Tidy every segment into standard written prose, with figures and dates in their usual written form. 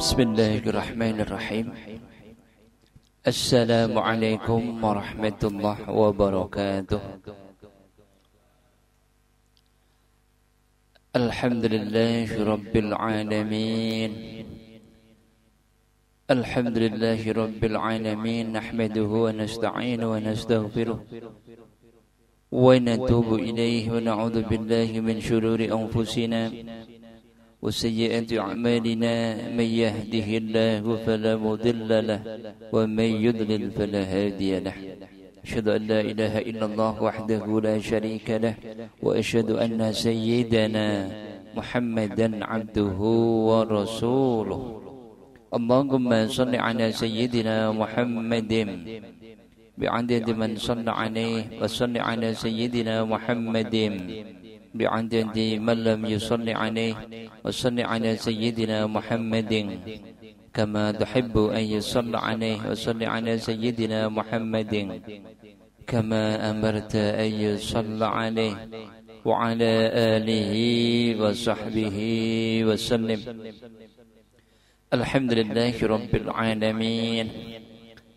Bismillahirrahmanirrahim. Assalamualaikum warahmatullahi wabarakatuh. Alhamdulillahi rabbil alamin. Alhamdulillahi rabbil alamin. Nahmaduhu wa nasta'inu wa nastaghfiruh wa natubu ilayhi wa na'udzu billahi min shururi anfusina وسيئات أعمالنا من يهده الله فلا مضل له ومن يضلل فلا هادي له أشهد أن لا إله إلا الله وحده لا شريك له وأشهد أن سيدنا محمدا عبده ورسوله اللهم صل على سيدنا محمد بعدد من صلى عليه وصل على سيدنا محمد بعدد من لم يصل عليه وصل على سيدنا محمد كما تحب أن يصل عليه وصل على سيدنا محمد كما أمرت أن يصل عليه وعلى آله وصحبه وسلم Alhamdulillah Rabbil Alamin.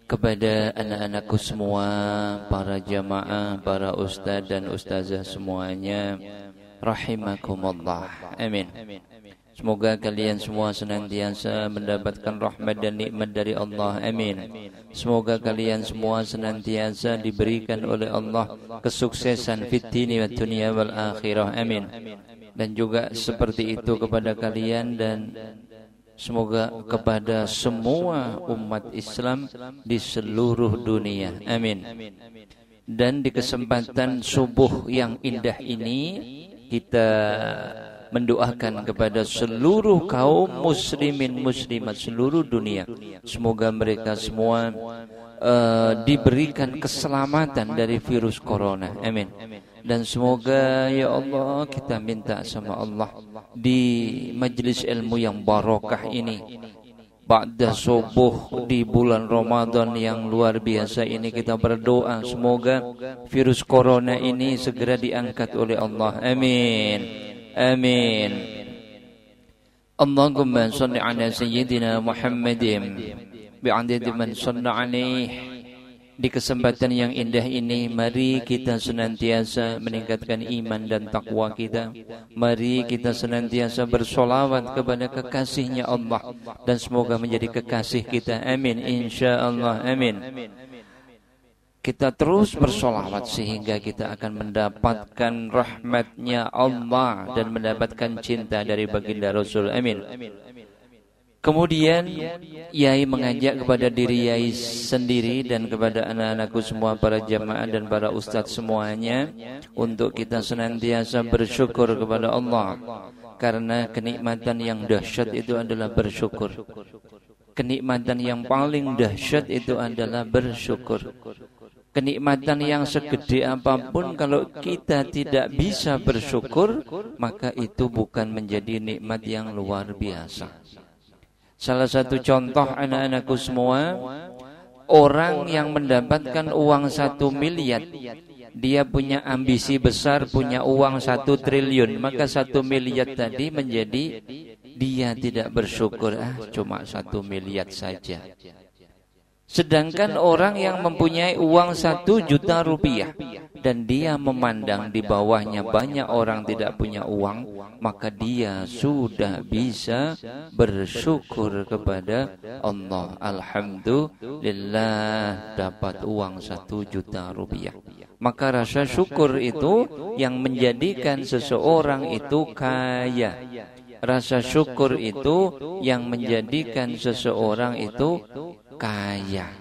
Kepada anak-anakku semua, para jamaah, para ustaz dan ustazah semuanya, rahimakumullah. Amin. Semoga kalian semua senantiasa mendapatkan rahmat dan nikmat dari Allah. Amin. Semoga kalian semua senantiasa diberikan oleh Allah kesuksesan fid dini wad dunya wal akhirah. Amin. Dan juga seperti itu kepada kalian dan semoga kepada semua umat Islam di seluruh dunia. Amin. Dan di kesempatan subuh yang indah ini, kita mendoakan kepada seluruh kaum muslimin muslimat seluruh dunia. Semoga mereka semua diberikan keselamatan dari virus corona. Amin. Dan semoga ya Allah, kita minta sama Allah di majlis ilmu yang barakah ini, ba'da subuh di bulan Ramadan yang luar biasa ini, kita berdoa semoga virus corona ini segera diangkat oleh Allah. Amin. Amin. Allahumma shalli ala sayyidina Muhammadin bi'adadi man shalla alaihi. Di kesempatan yang indah ini, mari kita senantiasa meningkatkan iman dan takwa kita. Mari kita senantiasa bersolawat kepada kekasihnya Allah, dan semoga menjadi kekasih kita. Amin. InsyaAllah. Amin. Kita terus bersolawat sehingga kita akan mendapatkan rahmatnya Allah dan mendapatkan cinta dari baginda Rasul. Amin. Kemudian Yai mengajak kepada diri Yai sendiri dan kepada anak-anakku semua, para jamaah dan para ustadz semuanya, untuk kita senantiasa bersyukur kepada Allah. Karena kenikmatan yang dahsyat itu adalah bersyukur. Kenikmatan yang paling dahsyat itu adalah bersyukur. Kenikmatan yang segede apapun, kalau kita tidak bisa bersyukur, maka itu bukan menjadi nikmat yang luar biasa. Salah satu contoh anak-anakku semua, orang yang mendapatkan uang 1 miliar, dia punya ambisi besar, punya uang 1 triliun, maka 1 miliar tadi menjadi dia tidak bersyukur. Cuma 1 miliar saja. Sedangkan orang yang mempunyai uang 1 juta rupiah dan dia memandang di bawahnya banyak orang tidak punya uang, maka dia sudah bisa bersyukur kepada Allah. Alhamdulillah, dapat uang 1 juta rupiah. Maka rasa syukur itu yang menjadikan seseorang itu kaya. Rasa syukur itu yang menjadikan seseorang itu kaya,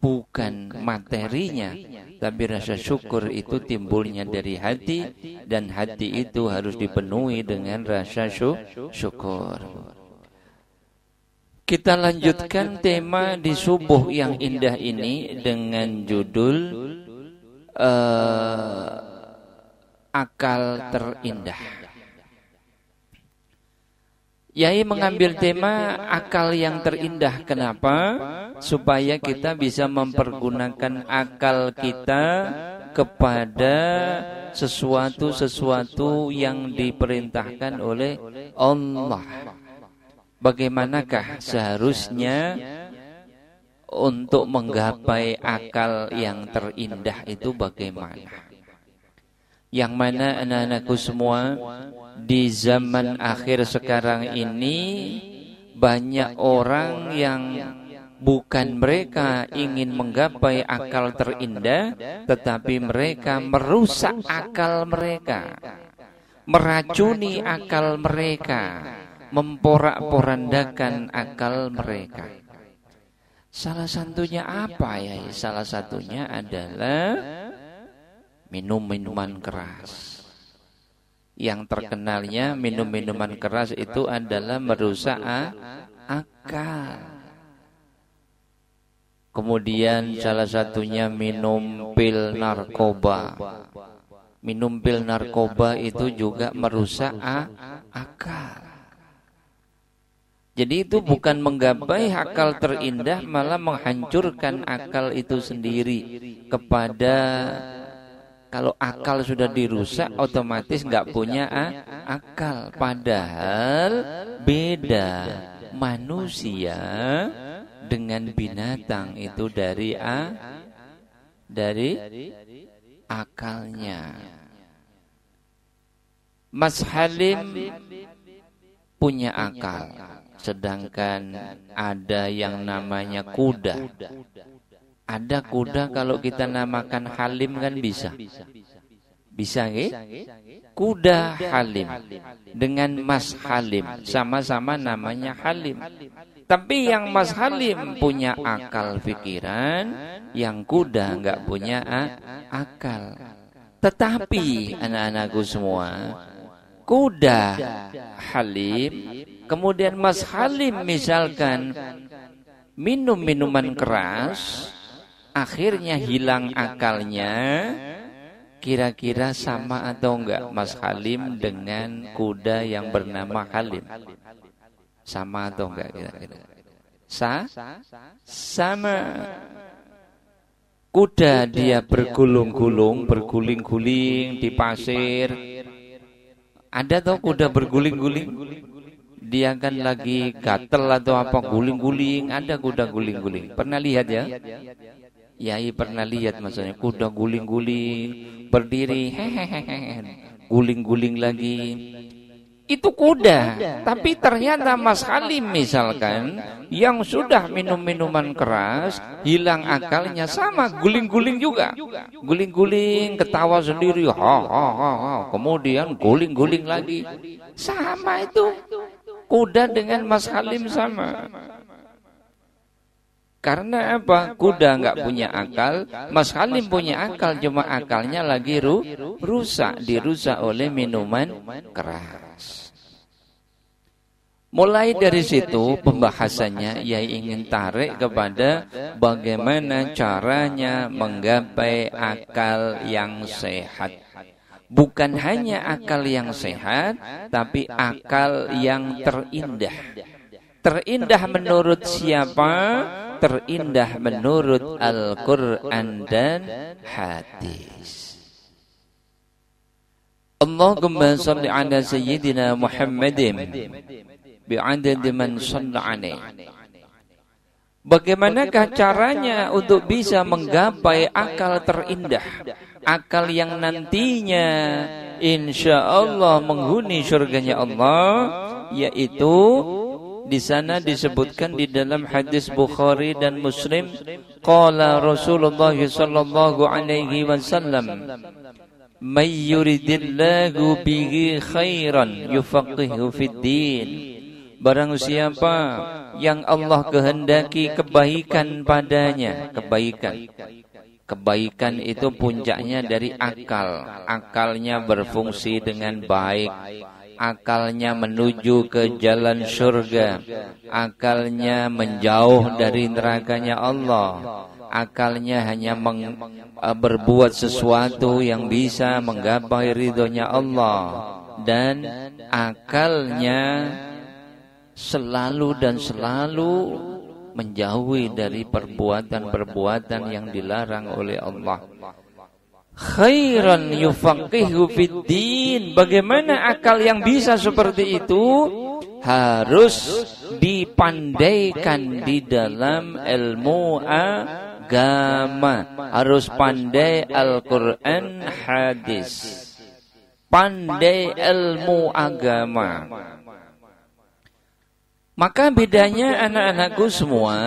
bukan materinya, tapi rasa syukur itu timbulnya dari hati, dan hati itu harus dipenuhi dengan rasa syukur. Kita lanjutkan tema di subuh yang indah ini dengan judul akal terindah. Yai mengambil tema akal yang terindah. Kenapa? Supaya kita bisa mempergunakan akal kita kepada sesuatu yang diperintahkan oleh Allah. bagaimanakah seharusnya untuk menggapai akal yang terindah itu bagaimana? Yang mana anak-anakku semua, di zaman akhir sekarang ini banyak orang yang bukan mereka ingin menggapai akal terindah, tetapi mereka merusak akal mereka, meracuni akal mereka, memporak-porandakan akal mereka. Salah satunya apa ya? Salah satunya adalah minum minuman keras. Yang terkenalnya minum minuman keras itu adalah merusak akal. Kemudian salah satunya minum pil narkoba. Minum pil narkoba itu juga merusak akal. Jadi itu bukan menggapai akal terindah, malah menghancurkan akal itu sendiri. Kepada kalau akal sudah dirusak, otomatis nggak punya akal. Padahal beda manusia dengan binatang itu dari akalnya. Mas Halim punya akal, sedangkan ada yang namanya kuda. Ada kuda kalau kita namakan Halim kan bisa. Bisa kuda Halim dengan Mas Halim sama-sama namanya Halim. Tapi yang Mas Halim punya akal pikiran, yang kuda enggak punya akal. Tetapi anak-anakku semua, kuda Halim, kemudian Mas Halim misalkan minum minuman keras, akhirnya hilang akalnya, kira-kira sama atau enggak Mas Halim dengan kuda yang bernama Halim? Sama atau enggak kira-kira? Sama. Kuda dia bergulung-gulung, berguling-guling di pasir. Ada tau kuda berguling-guling? Dia kan lagi gatel atau apa, guling-guling. Ada kuda guling-guling. Pernah lihat ya? Yai pernah lihat maksudnya kuda guling-guling, berdiri, guling-guling lagi. Itu kuda. Tapi ternyata Mas Halim misalkan yang sudah minum minuman keras, hilang akalnya, sama guling-guling juga. Guling-guling, ketawa sendiri, kemudian guling-guling lagi. Sama itu. Kuda dengan Mas Halim sama. Karena apa? Kuda enggak punya akal, Mas Halim punya akal, cuma akalnya lagi rusak, dirusak oleh minuman keras. Mulai dari situ pembahasannya Yai ingin tarik kepada bagaimana caranya menggapai akal yang sehat. Bukan hanya akal yang sehat, tapi akal yang terindah. Terindah menurut siapa? Terindah menurut Al-Quran dan hadis. Allahumma salli ala Sayyidina Muhammadin bi'adad man shalla alaihi. Bagaimanakah caranya untuk bisa menggapai akal terindah? Akal yang nantinya insya Allah menghuni surganya Allah, yaitu di sana disebutkan di dalam hadis Bukhari dan Muslim, qala Rasulullah sallallahu alaihi wasallam, may yuridillahu bihi khairan yufaqihu fid din. Barang siapa yang Allah kehendaki kebaikan padanya, kebaikan itu puncaknya dari akal. Akalnya berfungsi dengan baik, akalnya menuju ke jalan surga, akalnya menjauh dari nerakanya Allah, akalnya hanya berbuat sesuatu yang bisa menggapai ridhonya Allah, dan akalnya selalu dan selalu menjauhi dari perbuatan-perbuatan yang dilarang oleh Allah. Khairan yufaqihu fid din. Bagaimana akal yang bisa seperti itu? harus dipandaikan di dalam ilmu agama, harus pandai Al-Quran, hadis, pandai ilmu agama. Maka bedanya anak-anakku semua,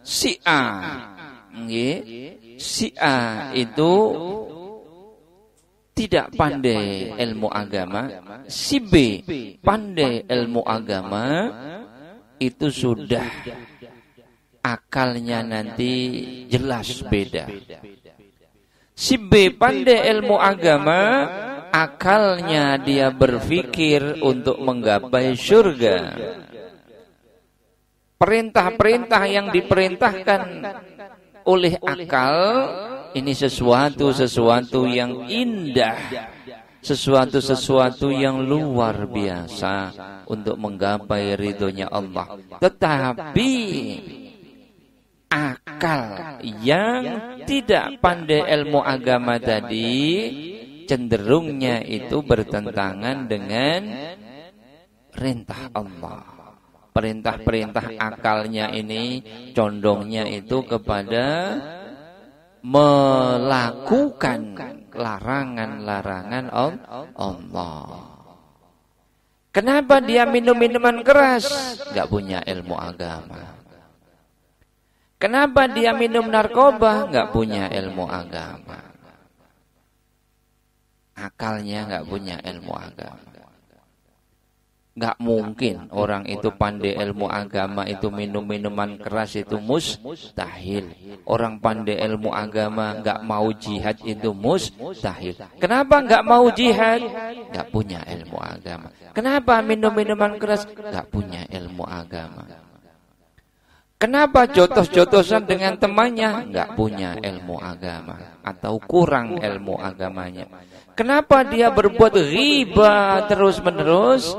si A, si A itu tidak pandai ilmu agama, si B pandai ilmu agama, itu sudah akalnya nanti jelas beda. Si B pandai ilmu agama, akalnya dia berpikir untuk menggapai surga. Perintah-perintah yang diperintahkan oleh akal ini sesuatu yang indah, sesuatu yang luar biasa untuk menggapai ridhonya Allah. Tetapi akal yang tidak pandai ilmu agama tadi cenderungnya itu bertentangan dengan perintah Allah. Perintah-perintah akalnya ini condongnya itu kepada melakukan larangan-larangan Allah. Kenapa dia minum minuman keras? Gak punya ilmu agama. Kenapa dia minum narkoba? Gak punya ilmu agama. Akalnya gak punya ilmu agama. Gak mungkin orang itu pandai ilmu agama itu minum minuman keras, itu mustahil. Orang pandai ilmu agama gak mau jihad itu mustahil. Kenapa gak mau jihad? Gak punya ilmu agama. Kenapa minum minuman keras? Gak punya ilmu agama. Kenapa jotos-jotosan dengan temannya? Gak punya ilmu agama atau kurang ilmu agamanya. Kenapa dia berbuat riba terus-menerus?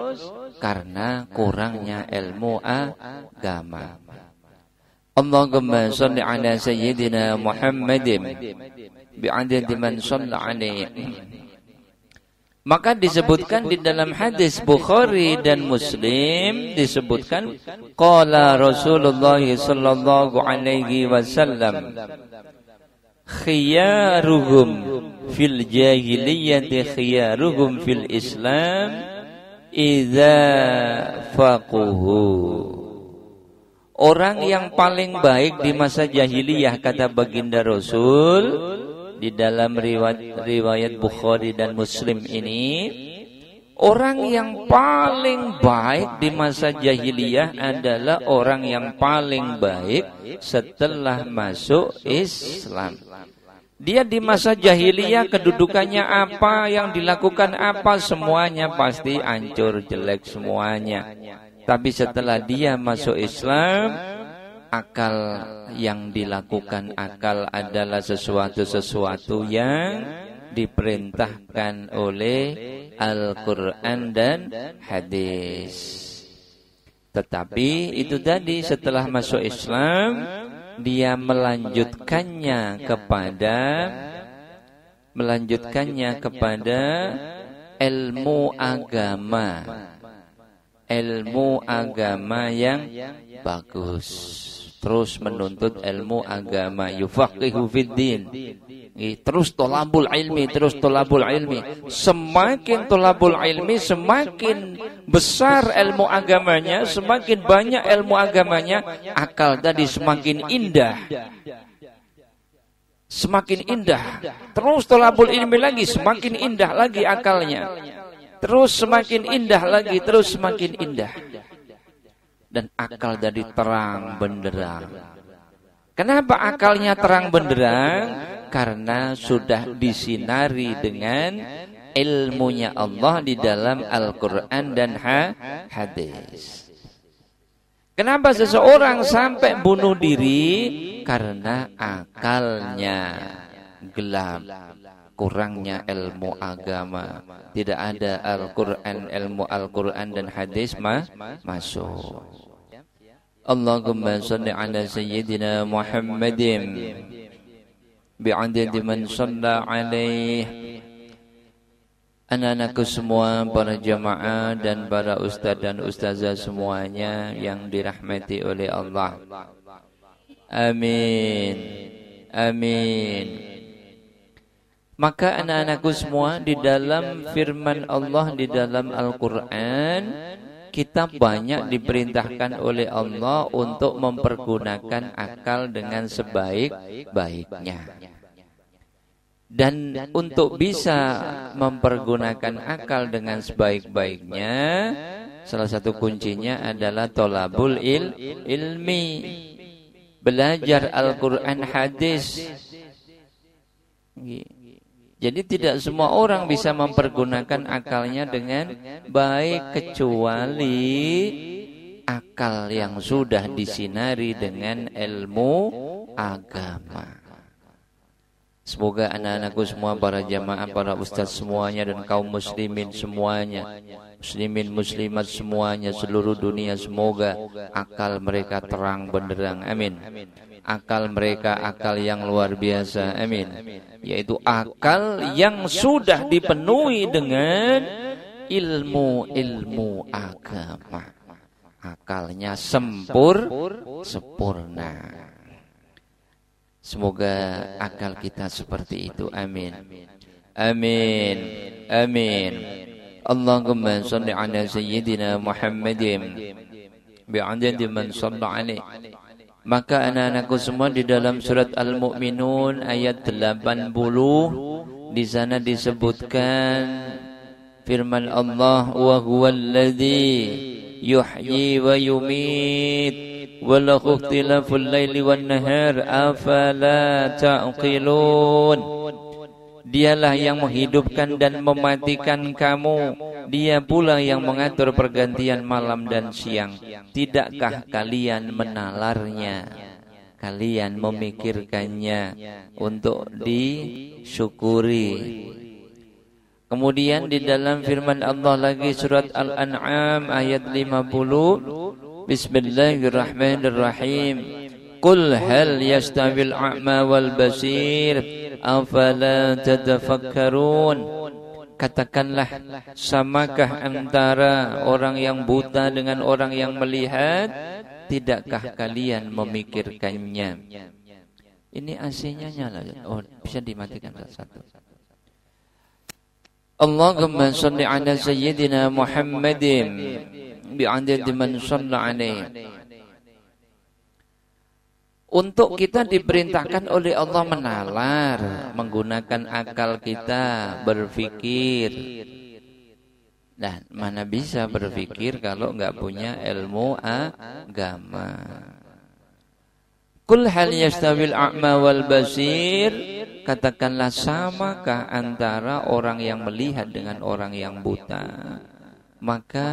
Karena kurangnya ilmu agama. Allahumma shalli ala sayyidina Muhammadin bi'adadi man shalla alaihi. Maka disebutkan di dalam hadis Bukhari dan Muslim, disebutkan qala Rasulullah sallallahu alaihi wasallam, khiyaruhum fil jahiliyyati khiyaruhum fil Islam idza faquhu. Orang yang paling baik di masa jahiliyah, kata baginda Rasul di dalam riwayat Bukhari dan Muslim ini, orang yang paling baik di masa jahiliyah adalah orang yang paling baik setelah masuk Islam. Dia di masa jahiliyah kedudukannya apa, yang dilakukan apa, semuanya pasti hancur jelek semuanya. Tapi setelah dia masuk Islam, akal yang dilakukan akal adalah sesuatu yang diperintahkan oleh Al-Quran dan hadis. Tetapi itu tadi, setelah masuk Islam dia melanjutkannya kepada ilmu agama yang bagus, terus menuntut ilmu agama, yufaqihu fiddin, terus tolabul ilmi. Semakin tolabul ilmi, semakin besar ilmu agamanya, semakin banyak ilmu agamanya, akal tadi semakin indah. Terus tolabul ilmi lagi, semakin indah lagi akalnya. Terus semakin indah lagi, terus semakin indah. Dan akal tadi terang benderang. Kenapa akalnya terang benderang? Karena sudah disinari dengan ilmunya Allah di dalam Al-Quran dan hadis. Kenapa seseorang sampai bunuh diri? Karena akalnya gelap, kurangnya ilmu agama. Tidak ada Al-Quran, ilmu Al-Quran dan hadis masuk. Allahumma salli ala sayyidina Muhammadin bi'adadi man shalla alaih. anak-anakku semua, para jamaah dan para ustaz dan ustazah semuanya yang dirahmati oleh Allah. Amin. Amin. Maka anak-anakku semua, di dalam firman Allah di dalam Al-Quran, kita banyak diperintahkan oleh Allah untuk mempergunakan akal dengan sebaik-baiknya. Dan untuk bisa mempergunakan akal dengan sebaik-baiknya, salah satu kuncinya adalah tolabul ilmi, belajar Al-Quran, hadis. Jadi tidak semua orang bisa mempergunakan akalnya dengan baik, kecuali akal yang sudah disinari dengan ilmu agama. Semoga anak-anakku semua, para jamaah, para ustaz semuanya, dan kaum muslimin semuanya, muslimin muslimat semuanya seluruh dunia, semoga akal mereka terang benderang. Amin. Akal mereka akal yang luar biasa. Amin. Yaitu akal yang sudah dipenuhi dengan ilmu agama. Akalnya sempurna. Semoga akal kita seperti itu. Amin. Amin. Amin. Allahumma salli ala sayyidina Muhammadin bi'adadi man shalla alaih. Maka anak-anakku semua, di dalam surat Al-Mu'minun ayat 80, di sana disebutkan firman Allah, wa huwallazi yuhyi wa yumit walahu ikhtilaful laili wan nahar afala ta'qilun. Dialah yang menghidupkan dan mematikan kamu, dia pula yang mengatur pergantian malam dan siang. Tidakkah kalian menalarnya, kalian memikirkannya untuk disyukuri? Kemudian di dalam firman Allah lagi, surat Al-An'am ayat 50, Bismillahirrahmanirrahim. Qul hal yastawil a'ma wal basir afala tadafakkarun. Katakanlah, samakah antara orang yang buta dengan orang yang melihat? Tidakkah kalian memikirkannya? Ini AC-nya nyala. Oh, bisa dimatikan satu. Allahumma shalli ala sayyidina Muhammadin bi'adadi man shalla alaih. Untuk kita diperintahkan oleh Allah menalar, menggunakan akal kita, berpikir. Dan mana bisa berpikir kalau enggak punya ilmu agama? Qul hal yastawil a'ma wal basir. Katakanlah, samakah antara orang yang melihat dengan orang yang buta? Maka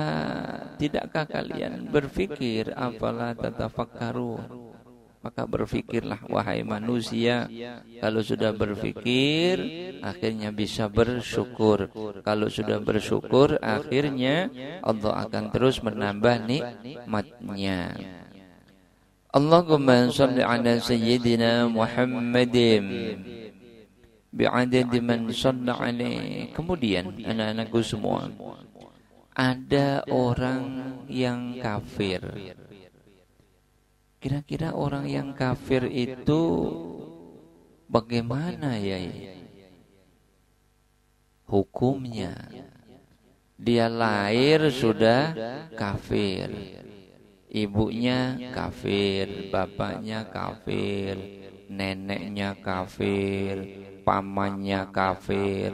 tidakkah kalian berpikir? Afala tatafakkarun. Maka berfikirlah wahai manusia. Kalau sudah berfikir, akhirnya bisa bersyukur. Kalau sudah bersyukur, akhirnya Allah akan terus menambah nikmatnya. Allahumma shalli ala sayyidina Muhammadin bi'adadi man shalla alaih. Kemudian anak-anakku semua, ada orang yang kafir. Kira-kira orang yang kafir itu bagaimana ya hukumnya? Dia lahir sudah kafir, ibunya kafir, bapaknya kafir, neneknya kafir, pamannya kafir,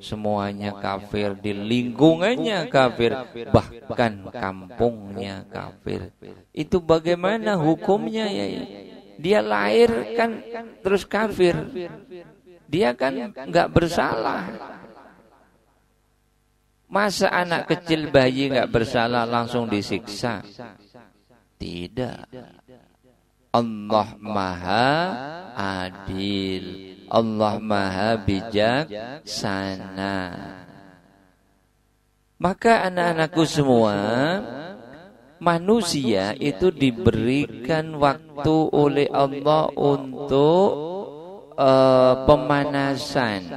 semuanya kafir, di lingkungannya kafir, bahkan kampungnya kafir. Itu bagaimana hukumnya ya? Dia lahir kan terus kafir. Dia kan enggak bersalah. Masa anak kecil bayi enggak bersalah langsung disiksa? Tidak. Allah Maha Adil. Allah Maha Bijaksana. Maka anak-anakku semua, manusia itu diberikan waktu oleh Allah untuk pemanasan.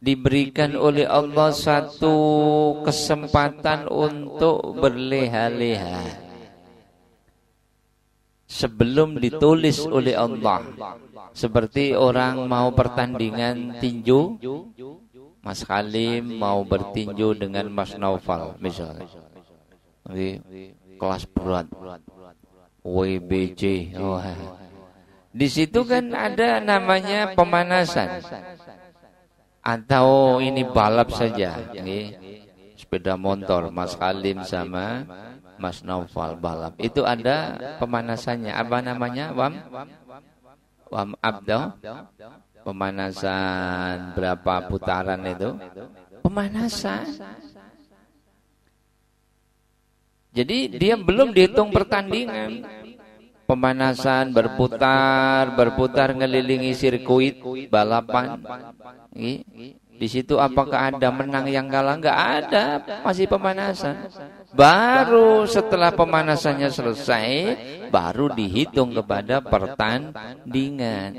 diberikan oleh Allah satu kesempatan untuk berleha-leha sebelum ditulis oleh Allah. Seperti orang mau pertandingan tinju, Mas Halim mau bertinju dengan Mas Naufal misalnya, kelas berat WBC. Di situ kan ada namanya pemanasan, atau ini balap saja, sepeda motor Mas Halim sama Mas Naufal balap. Itu ada pemanasannya. Apa namanya? Warm up dong. Pemanasan berapa putaran itu? Pemanasan. Jadi dia belum dihitung pertandingan. Pemanasan berputar ngelilingi sirkuit balapan. Di situ apakah ada menang yang kalah? Enggak ada, masih pemanasan. Baru setelah pemanasannya selesai, baru dihitung kepada pertandingan.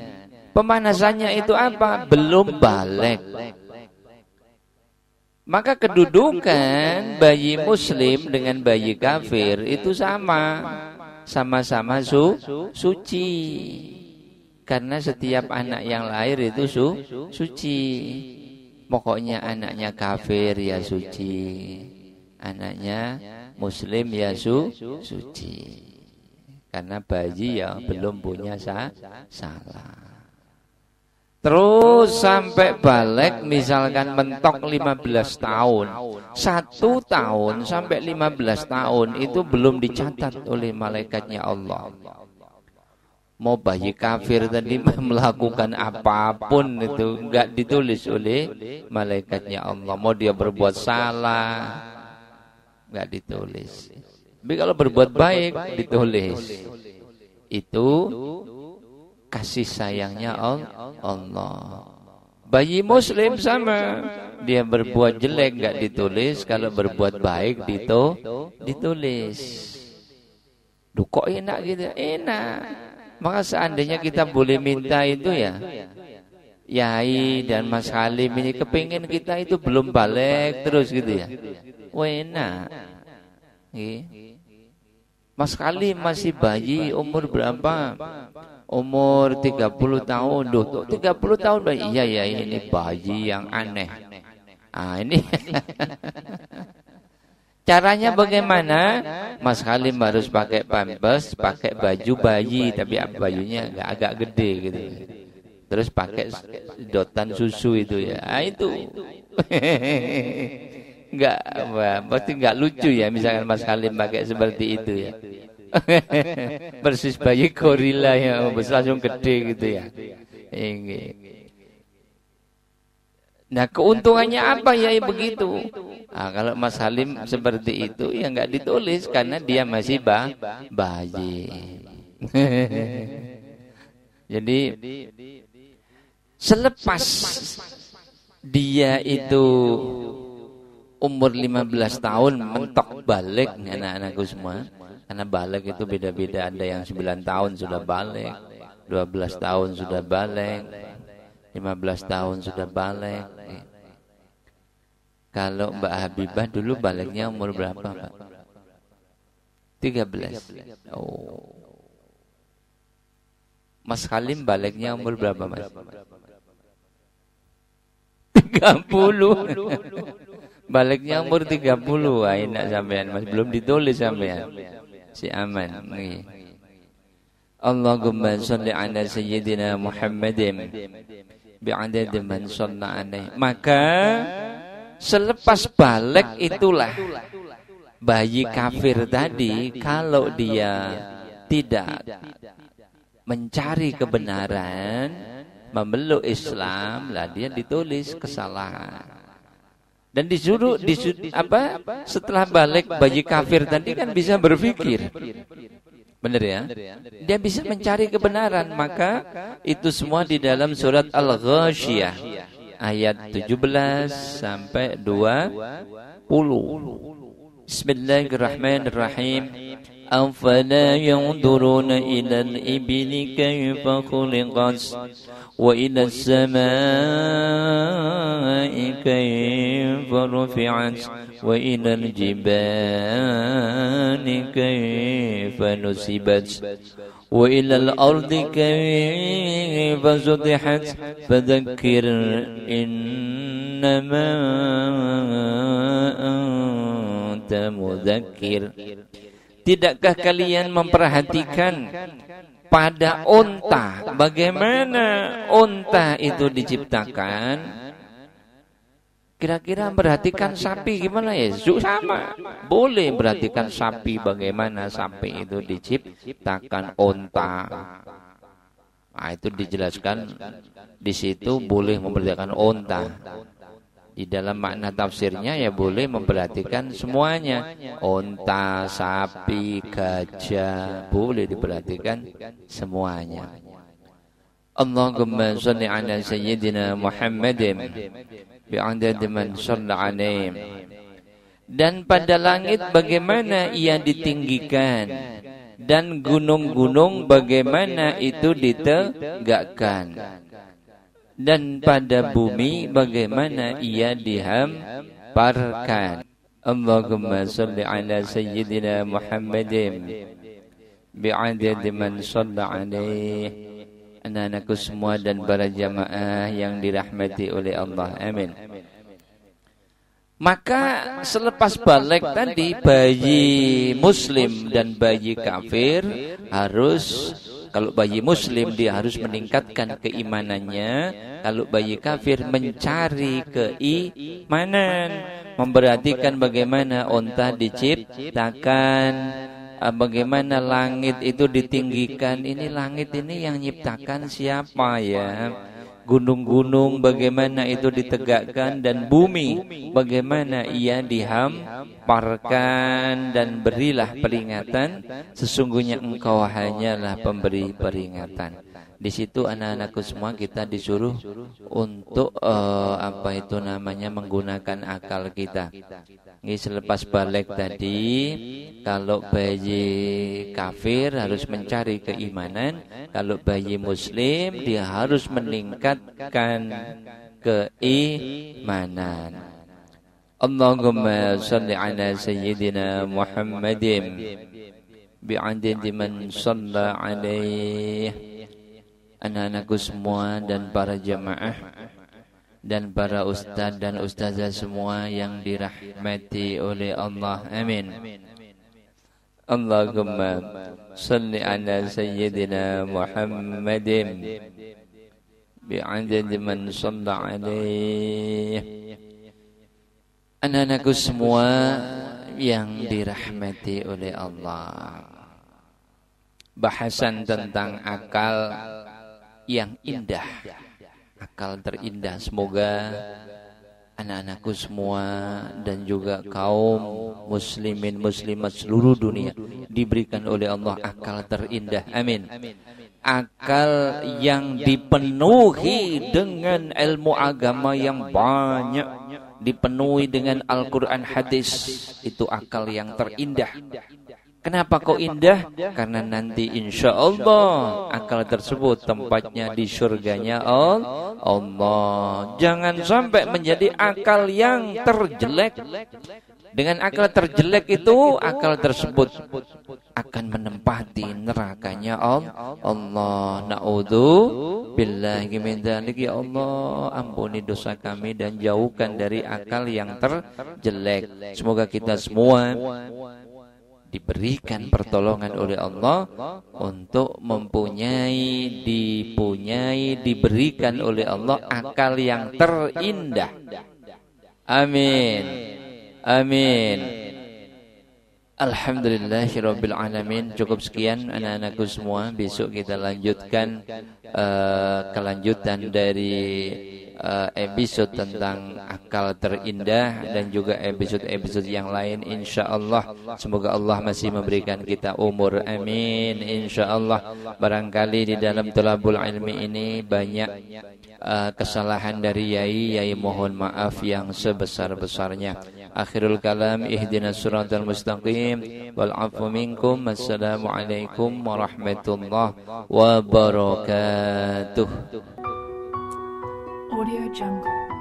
Pemanasannya itu apa? Belum balik. Maka kedudukan bayi muslim dengan bayi kafir itu sama-sama suci. Karena setiap anak yang lahir itu suci. Pokoknya anaknya kafir ya suci, anaknya muslim ya suci. Karena bayi ya belum punya salah. Terus sampai balik, misalkan mentok 15 tahun, 1 tahun sampai 15 tahun itu belum dicatat oleh malaikatnya Allah. Mau bayi kafir tadi melakukan apapun itu enggak ditulis oleh malaikatnya Allah. Mau dia berbuat salah enggak ditulis. Tapi kalau berbuat baik ditulis. Itu kasih sayangnya Allah. Bayi muslim sama, dia berbuat jelek enggak ditulis, kalau berbuat baik ditulis. Duh kok enak gitu? Enak. Maka seandainya kita boleh minta itu ya, Yai dan Mas Halim ini kepingin kita itu belum balik terus gitu ya. Enak. Mas Halim masih bayi, umur berapa? Umur 30 tahun. Duh, 30 tahun bayi. Iya ya, ini bayi yang aneh. Ini caranya bagaimana? Mas Halim harus pakai pampers, pakai baju bayi, tapi bajunya agak gede gitu. Terus pakai sedotan susu itu ya. Itu pasti enggak lucu ya, misalkan Mas Halim pakai seperti itu ya. Persis bayi gorila yang langsung gede gitu ya. Nah, keuntungannya apa ya begitu? Kalau Mas Halim seperti itu ya enggak ditulis karena dia masih bayi. Jadi selepas dia itu umur 15 tahun mentok balik, anak-anakku semua. Karena balik itu beda-beda, ada yang 9 tahun sudah balik, 12 tahun sudah balik, 15 tahun sudah balik. Kalau Mbak Habibah dulu baliknya umur berapa, Mbak? 13. Oh. Mas Halim baliknya umur berapa, Mas? 30. Baliknya umur 30. Wah, enak sampean, Mas. Belum ditulis sampean. Si aman. Allahumma sholli ala sayyidina Muhammadin bi'adad man shalla alaihi. Maka selepas balik itulah bayi kafir tadi, kalau dia tidak mencari kebenaran, memeluk Islam, lah dia ditulis kesalahan. Dan disuruh setelah balik bayi kafir tadi kan bisa berpikir. Benar ya? Dia bisa mencari kebenaran. Maka itu semua di dalam surat Al-Ghasyiyah ayat 17 sampai 20. Bismillahirrahmanirrahim. أفلا ينظرون إلى الإبل كيف خلقت وإلى السماء كيف رفعت وإلى الجبال كيف نصبت وإلى الأرض كيف سطحت فذكر إنما أنت مذكر. Tidakkah kalian memperhatikan pada unta, bagaimana unta itu diciptakan? Kira-kira memperhatikan sapi gimana ya? Sama, boleh perhatikan sapi, bagaimana sapi itu diciptakan unta. Nah, itu dijelaskan di situ boleh memperhatikan unta. Di dalam makna tafsirnya ya boleh memperhatikan semuanya. Unta, sapi, gajah, boleh diperhatikan semuanya. Allahumma shalli ala sayyidina Muhammadin bi'adad man shalla alaih. Dan pada langit bagaimana ia ditinggikan, dan gunung-gunung bagaimana itu ditegakkan, dan pada bumi bagaimana ia dihamparkan. Allahumma shalli ala sayyidina Muhammadin bi'adad man shalla alaih. Anak-anakku semua dan para jamaah yang dirahmati oleh Allah, amin. Maka selepas balik tadi, bayi muslim dan bayi kafir harus, kalau bayi muslim dia harus meningkatkan keimanannya, kalau bayi kafir mencari keimanan, memperhatikan bagaimana unta diciptakan, bagaimana langit itu ditinggikan. Ini langit ini yang nyiptakan siapa ya? Gunung-gunung bagaimana itu ditegakkan, dan bumi bagaimana ia dihamparkan. Dan berilah peringatan, sesungguhnya engkau hanyalah pemberi peringatan. Di situ anak-anakku semua kita disuruh untuk menggunakan akal kita. Ini selepas balik tadi, kalau bayi kafir harus mencari keimanan, kalau bayi muslim dia harus meningkatkan keimanan. Allahumma shalli ala sayyidina Muhammadin bi'adadi man shalla alaih. Anak-anakku semua dan para jamaah dan para ustaz dan ustazah semua yang dirahmati oleh Allah, amin. Allahumma salli ala sayyidina Muhammadin bi'adadi man shalla alaih. Anak-anakku semua yang dirahmati oleh Allah, bahasan tentang akal yang indah, akal terindah. Semoga anak-anakku semua dan juga kaum muslimin muslimat seluruh dunia diberikan oleh Allah akal terindah, amin. Akal yang dipenuhi dengan ilmu agama yang banyak, dipenuhi dengan Al-Quran hadis, itu akal yang terindah. Kenapa kok indah? Karena nanti insya Allah akal tersebut tempatnya di surganya Allah. Jangan sampai menjadi akal yang terjelek. Dengan akal terjelek itu, akal tersebut akan menempati nerakanya Allah. Na'udzu billahi min dzalik. Ya Allah, ampuni dosa kami dan jauhkan dari akal yang terjelek. Semoga kita semua diberikan pertolongan oleh Allah untuk diberikan oleh Allah akal yang terindah. Amin. Amin. Alhamdulillahirabbil alamin. Cukup sekian anak-anakku semua. Besok kita lanjutkan kelanjutan dari episode tentang akal terindah dan juga episode-episode yang lain insyaallah. Semoga Allah masih memberikan kita umur, amin insyaallah. Barangkali di dalam thalabul ilmi ini banyak kesalahan dari Yai mohon maaf yang sebesar-besarnya. Akhirul kalam, ihdinas siratal mustaqim wal afu minkum. Assalamualaikum warahmatullahi wabarakatuh. Audio Jungle.